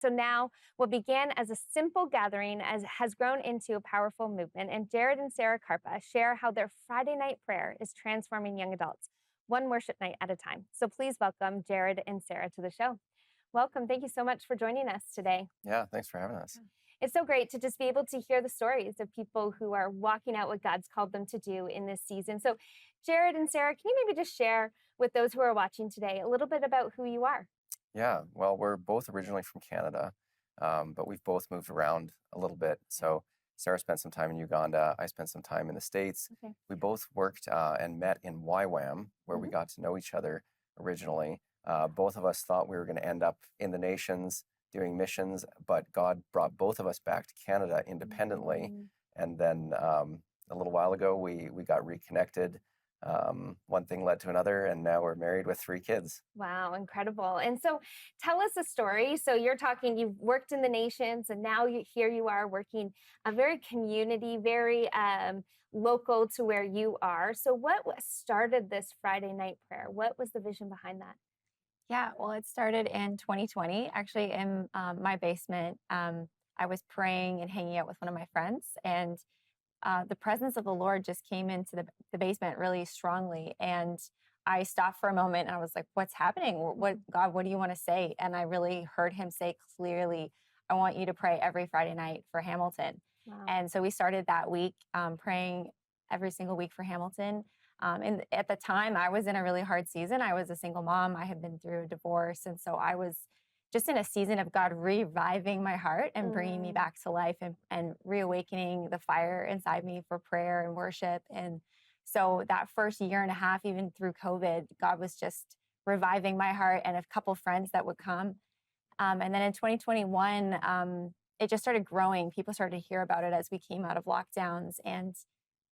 So now, what began as a simple gathering has grown into a powerful movement. And Jared and Sarah Karpa share how their Friday night prayer is transforming young adults, one worship night at a time. So please welcome Jared and Sarah to the show. Welcome. Thank you so much for joining us today. Yeah, thanks for having us. It's so great to just be able to hear the stories of people who are walking out what God's called them to do in this season. So, Jared and Sarah, can you maybe just share with those who are watching today a little bit about who you are? Yeah, well, we're both originally from Canada, but we've both moved around a little bit. So Sarah spent some time in Uganda. I spent some time in the States. Okay. We both worked and met in YWAM, where we got to know each other originally. Both of us thought we were going to end up in the nations doing missions, but God brought both of us back to Canada independently. And then a little while ago, we got reconnected. One thing led to another, and now we're married with 3 kids. Wow, incredible. And so tell us a story. So you're talking, you've worked in the nations, and now here you are working a very community, very local to where you are. So what started this Friday night prayer? What was the vision behind that? Yeah, well, it started in 2020, actually, in my basement. I was praying and hanging out with one of my friends, and the presence of the Lord just came into the basement really strongly. And I stopped for a moment and I was like, what's happening? What, God, what do you want to say? And I really heard him say clearly, I want you to pray every Friday night for Hamilton. Wow. And so we started that week praying every single week for Hamilton. And at the time, I was in a really hard season. I was a single mom. I had been through a divorce. And so I was just in a season of God reviving my heart and bringing me back to life and reawakening the fire inside me for prayer and worship. And so that first year and a half, even through COVID, God was just reviving my heart and a couple friends that would come. And then in 2021, it just started growing. People started to hear about it as we came out of lockdowns. And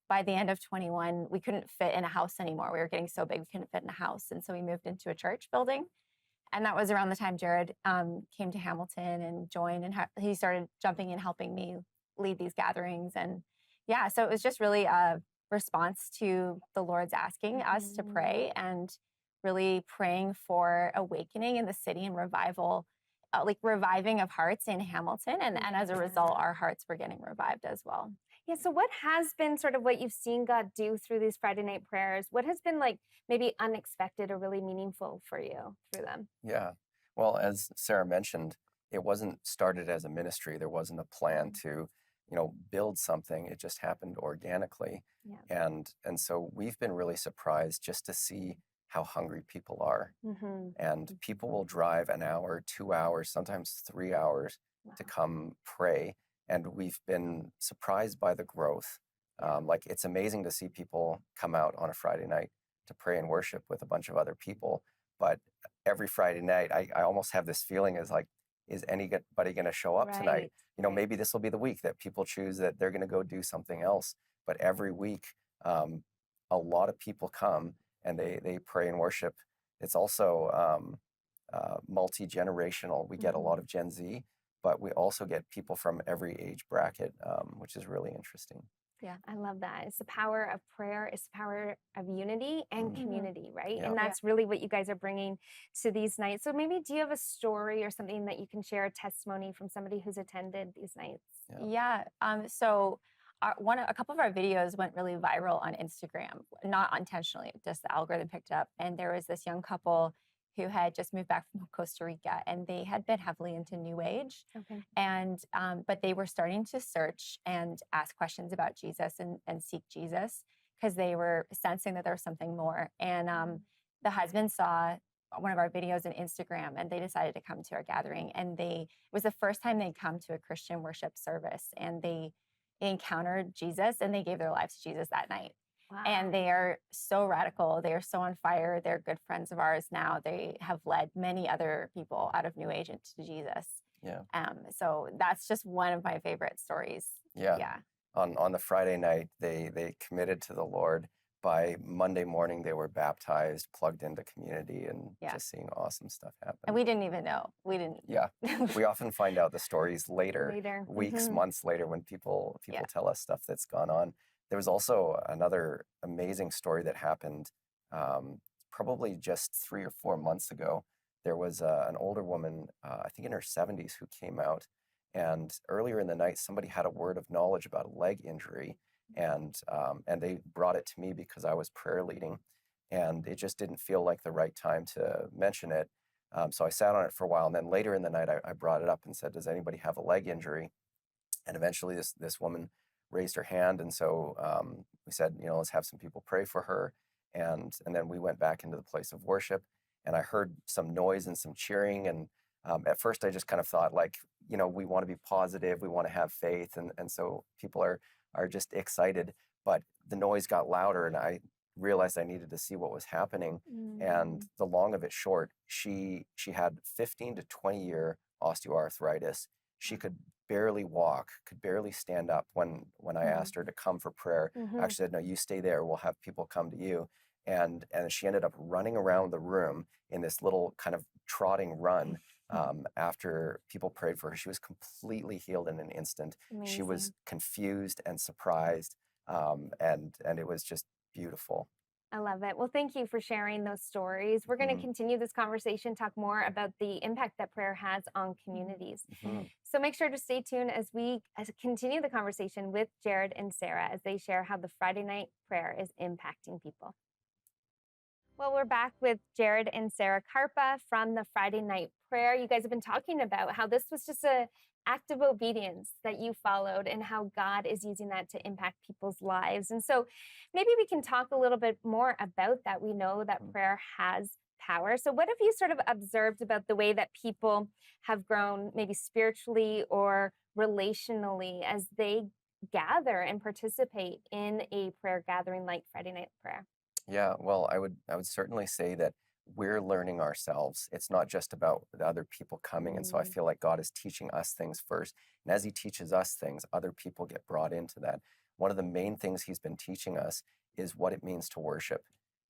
by the end of 21, we couldn't fit in a house anymore. We were getting so big, we couldn't fit in a house. And so we moved into a church building. And that was around the time Jared came to Hamilton and joined, and he started jumping in, helping me lead these gatherings. And yeah, so it was just really a response to the Lord's asking us to pray and really praying for awakening in the city and revival, like reviving of hearts in Hamilton. And as a result, our hearts were getting revived as well. Yeah. So what has been sort of what you've seen God do through these Friday night prayers? What has been like maybe unexpected or really meaningful for you through them? Yeah, well, as Sarah mentioned, it wasn't started as a ministry. There wasn't a plan to, build something. It just happened organically. Yeah. And so we've been really surprised just to see how hungry people are. And people will drive an hour, 2 hours, sometimes 3 hours to come pray. And we've been surprised by the growth. Like, it's amazing to see people come out on a Friday night to pray and worship with a bunch of other people. But every Friday night, I almost have this feeling as like, is anybody going to show up tonight? Maybe this will be the week that people choose that they're going to go do something else. But every week, a lot of people come and they pray and worship. It's also multi-generational. We get a lot of Gen Z, but we also get people from every age bracket, which is really interesting. Yeah, I love that. It's the power of prayer. It's the power of unity and community, right? Yeah. And that's really what you guys are bringing to these nights. So maybe do you have a story or something that you can share, a testimony from somebody who's attended these nights? Yeah. So a couple of our videos went really viral on Instagram, not intentionally, just the algorithm picked it up. And there was this young couple who had just moved back from Costa Rica, and they had been heavily into New Age. Okay. And but they were starting to search and ask questions about Jesus and seek Jesus because they were sensing that there was something more. And the husband saw one of our videos on Instagram, and they decided to come to our gathering. And it was the first time they'd come to a Christian worship service, and they encountered Jesus, and they gave their lives to Jesus that night. Wow. And they are so radical. They are so on fire. They're good friends of ours now. They have led many other people out of New Age into Jesus. Yeah. So that's just one of my favorite stories. Yeah. On the Friday night, they committed to the Lord. By Monday morning, they were baptized, plugged into community, and just seeing awesome stuff happen. And we didn't even know. We didn't. Yeah. We often find out the stories later. Weeks, months later, when people tell us stuff that's gone on. There was also another amazing story that happened probably just 3 or 4 months ago. there was an older woman, I think in her 70s, who came out. And earlier in the night, somebody had a word of knowledge about a leg injury, and they brought it to me because I was prayer leading, and it just didn't feel like the right time to mention it. So I sat on it for a while, and then later in the night, I brought it up and said, "Does anybody have a leg injury?" And eventually, this woman raised her hand, and so we said, let's have some people pray for her, and then we went back into the place of worship, and I heard some noise and some cheering, and at first I just kind of thought, like, we want to be positive, we want to have faith, and so people are just excited, but the noise got louder, and I realized I needed to see what was happening. And the long of it short, she had 15 to 20-year osteoarthritis. She could barely walk, could barely stand up when I asked her to come for prayer. I actually said, "No, you stay there. We'll have people come to you." And she ended up running around the room in this little kind of trotting run. After people prayed for her, she was completely healed in an instant. Amazing. She was confused and surprised, and it was just beautiful. I love it. Well, thank you for sharing those stories. We're going to continue this conversation, talk more about the impact that prayer has on communities. So make sure to stay tuned as we continue the conversation with Jared and Sarah as they share how the Friday night prayer is impacting people. Well, we're back with Jared and Sarah Karpa from the Friday Night Prayer. You guys have been talking about how this was just an act of obedience that you followed and how God is using that to impact people's lives. And so maybe we can talk a little bit more about that. We know that prayer has power. So what have you sort of observed about the way that people have grown maybe spiritually or relationally as they gather and participate in a prayer gathering like Friday Night Prayer? Yeah, well, I would certainly say that we're learning ourselves. It's not just about the other people coming. And so I feel like God is teaching us things first. And as he teaches us things, other people get brought into that. One of the main things he's been teaching us is what it means to worship.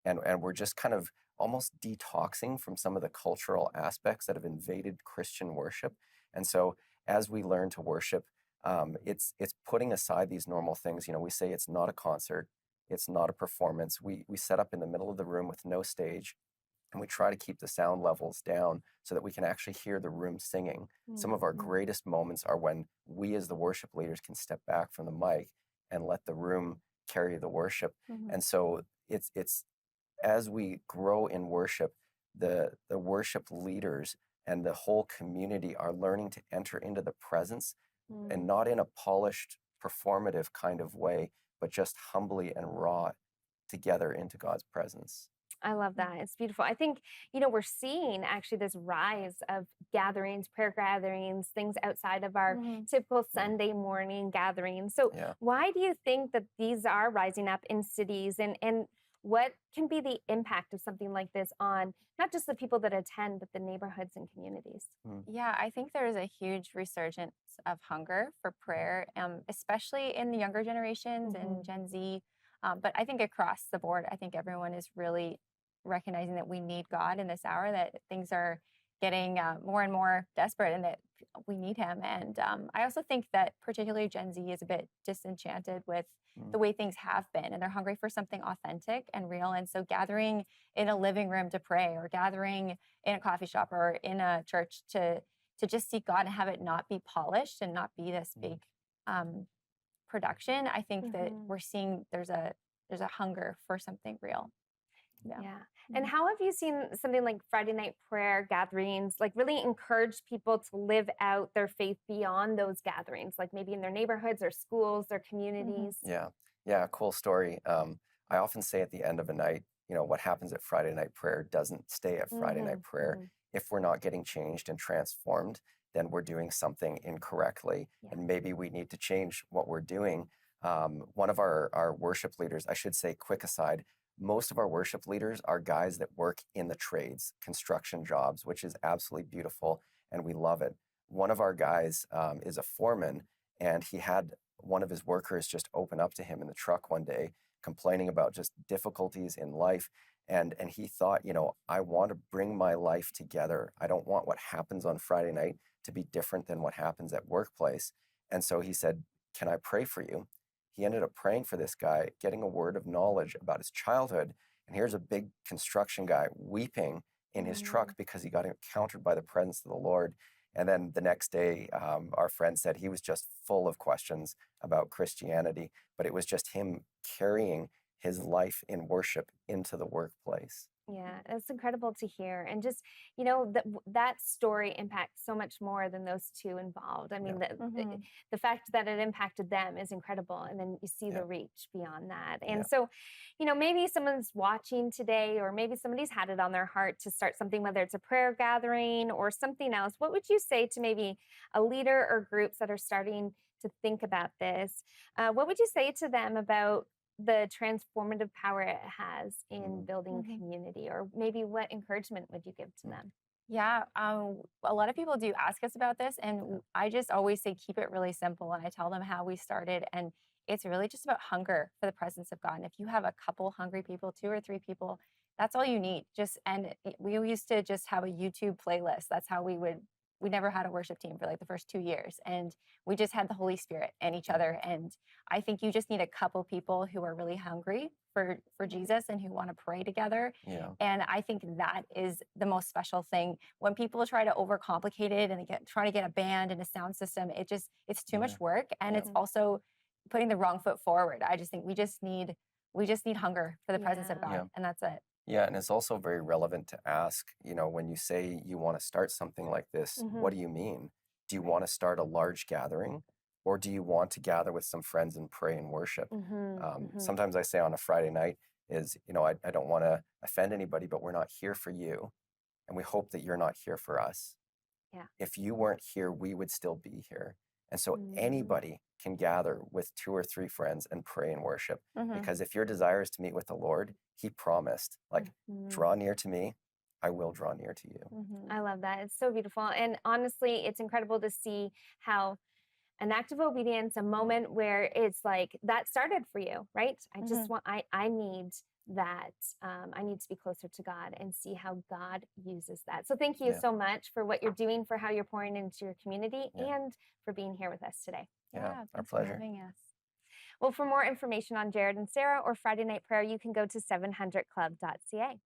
And we're just kind of almost detoxing from some of the cultural aspects that have invaded Christian worship. And so as we learn to worship, it's putting aside these normal things. We say it's not a concert. It's not a performance. We set up in the middle of the room with no stage, and we try to keep the sound levels down so that we can actually hear the room singing. Some of our greatest moments are when we as the worship leaders can step back from the mic and let the room carry the worship. And so it's as we grow in worship, the worship leaders and the whole community are learning to enter into the presence, and not in a polished, performative kind of way, but just humbly and raw together into God's presence. I love that. It's beautiful. I think, we're seeing actually this rise of gatherings, prayer gatherings, things outside of our typical Sunday morning gatherings. So why do you think that these are rising up in cities, and what can be the impact of something like this on not just the people that attend, but the neighborhoods and communities? Yeah, I think there's a huge resurgence of hunger for prayer, especially in the younger generations and Gen Z. But I think across the board, I think everyone is really recognizing that we need God in this hour, that things are getting more and more desperate and that we need him. And I also think that particularly Gen Z is a bit disenchanted with the way things have been, and they're hungry for something authentic and real. And so gathering in a living room to pray, or gathering in a coffee shop or in a church to just seek God and have it not be polished and not be this big production, I think that we're seeing there's a hunger for something real. Yeah. And how have you seen something like Friday Night Prayer gatherings like really encourage people to live out their faith beyond those gatherings, like maybe in their neighborhoods or schools, their communities? Yeah, cool story. I often say at the end of a night, what happens at Friday Night Prayer doesn't stay at Friday Night Prayer. If we're not getting changed and transformed, then we're doing something incorrectly, and maybe we need to change what we're doing. One of our worship leaders, I should say, quick aside, most of our worship leaders are guys that work in the trades, construction jobs, which is absolutely beautiful, and we love it. One of our guys is a foreman, and he had one of his workers just open up to him in the truck one day, complaining about just difficulties in life. And he thought, I want to bring my life together. I don't want what happens on Friday night to be different than what happens at workplace. And so he said, "Can I pray for you?" He ended up praying for this guy, getting a word of knowledge about his childhood. And here's a big construction guy weeping in his truck because he got encountered by the presence of the Lord. And then the next day, our friend said he was just full of questions about Christianity, but it was just him carrying his life in worship into the workplace. Yeah, it's incredible to hear. And just, that story impacts so much more than those two involved. I mean, the fact that it impacted them is incredible. And then you see the reach beyond that. And so, maybe someone's watching today, or maybe somebody's had it on their heart to start something, whether it's a prayer gathering or something else. What would you say to maybe a leader or groups that are starting to think about this? What would you say to them about the transformative power it has in building community, or maybe what encouragement would you give to them? Yeah, a lot of people do ask us about this, and I just always say keep it really simple. And I tell them how we started, and it's really just about hunger for the presence of God. And if you have a couple hungry people, 2 or 3 people, that's all you need. We used to just have a YouTube playlist. That's how we never had a worship team for like the first 2 years, and we just had the Holy Spirit and each other. And I think you just need a couple people who are really hungry for Jesus and who want to pray together. Yeah. And I think that is the most special thing. When people try to overcomplicate it and try to get a band and a sound system, it's too much work, and it's also putting the wrong foot forward. I just think we just need hunger for the presence of God, and that's it. Yeah, and it's also very relevant to ask, when you say you want to start something like this, what do you mean? Do you want to start a large gathering, or do you want to gather with some friends and pray and worship? Sometimes I say on a Friday night is, I don't want to offend anybody, but we're not here for you, and we hope that you're not here for us. Yeah. If you weren't here, we would still be here. And so anybody can gather with 2 or 3 friends and pray and worship. Because if your desire is to meet with the Lord, he promised, draw near to me, I will draw near to you. I love that. It's so beautiful. And honestly, it's incredible to see how an act of obedience, a moment where it's like that started for you, right? I just want, I need that. I need to be closer to God and see how God uses that. So thank you so much for what you're doing, for how you're pouring into your community, and for being here with us today. Yeah, our Thanks for pleasure. having us. Well, for more information on Jared and Sarah or Friday Night Prayer, you can go to 700club.ca.